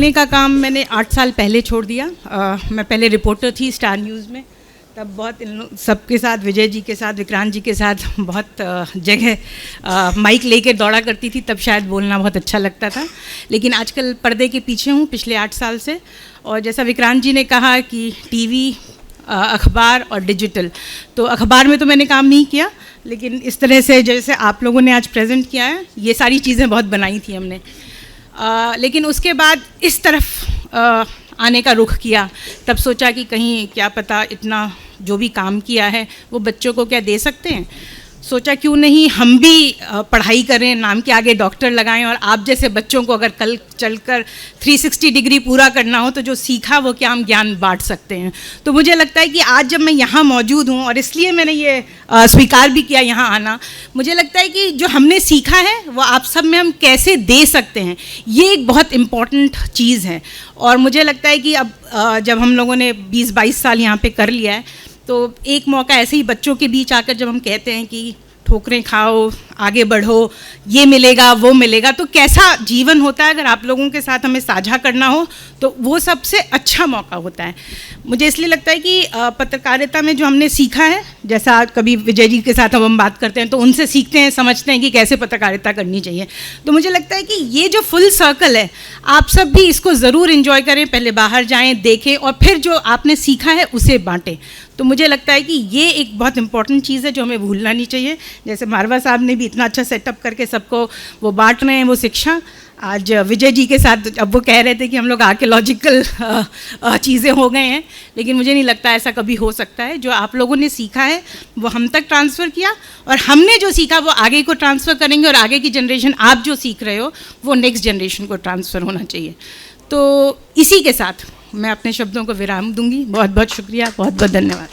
लिखने का काम मैंने 8 साल पहले छोड़ दिया। मैं पहले रिपोर्टर थी स्टार न्यूज़ में, तब बहुत सबके साथ, विजय जी के साथ, विक्रांत जी के साथ बहुत जगह माइक लेके दौड़ा करती थी, तब शायद बोलना बहुत अच्छा लगता था। लेकिन आजकल पर्दे के पीछे हूँ पिछले 8 साल से। और जैसा विक्रांत जी ने कहा कि टीवी, अखबार और डिजिटल, तो अखबार में तो मैंने काम नहीं किया, लेकिन इस तरह से जैसे आप लोगों ने आज प्रेजेंट किया है, ये सारी चीज़ें बहुत बनाई थी हमने। लेकिन उसके बाद इस तरफ आने का रुख किया, तब सोचा कि कहीं क्या पता इतना जो भी काम किया है वो बच्चों को क्या दे सकते हैं। सोचा क्यों नहीं हम भी पढ़ाई करें, नाम के आगे डॉक्टर लगाएं, और आप जैसे बच्चों को अगर कल चलकर 360 डिग्री पूरा करना हो तो जो सीखा वो क्या हम ज्ञान बांट सकते हैं। तो मुझे लगता है कि आज जब मैं यहाँ मौजूद हूँ, और इसलिए मैंने ये स्वीकार भी किया यहाँ आना, मुझे लगता है कि जो हमने सीखा है वो आप सब में हम कैसे दे सकते हैं, ये एक बहुत इम्पॉर्टेंट चीज़ है। और मुझे लगता है कि अब जब हम लोगों ने 20-22 साल यहाँ पे कर लिया है, तो एक मौका ऐसे ही बच्चों के बीच आकर जब हम कहते हैं कि ठोकरें खाओ, आगे बढ़ो, ये मिलेगा वो मिलेगा, तो कैसा जीवन होता है अगर आप लोगों के साथ हमें साझा करना हो, तो वो सबसे अच्छा मौका होता है। मुझे इसलिए लगता है कि पत्रकारिता में जो हमने सीखा है, जैसा कभी विजय जी के साथ हम बात करते हैं तो उनसे सीखते हैं, समझते हैं कि कैसे पत्रकारिता करनी चाहिए। तो मुझे लगता है कि ये जो फुल सर्कल है, आप सब भी इसको ज़रूर इन्जॉय करें, पहले बाहर जाएँ, देखें, और फिर जो आपने सीखा है उसे बाँटें। तो मुझे लगता है कि ये एक बहुत इंपॉर्टेंट चीज़ है जो हमें भूलना नहीं चाहिए। जैसे मारवा साहब ने भी इतना अच्छा सेटअप करके सबको वो बांट रहे हैं वो शिक्षा। आज विजय जी के साथ अब वो कह रहे थे कि हम लोग आर्कियोलॉजिकल चीज़ें हो गए हैं, लेकिन मुझे नहीं लगता ऐसा कभी हो सकता है। जो आप लोगों ने सीखा है वो हम तक ट्रांसफ़र किया, और हमने जो सीखा वो आगे को ट्रांसफ़र करेंगे, और आगे की जनरेशन, आप जो सीख रहे हो वो नेक्स्ट जनरेशन को ट्रांसफ़र होना चाहिए। तो इसी के साथ मैं अपने शब्दों को विराम दूंगी। बहुत बहुत शुक्रिया, बहुत बहुत धन्यवाद।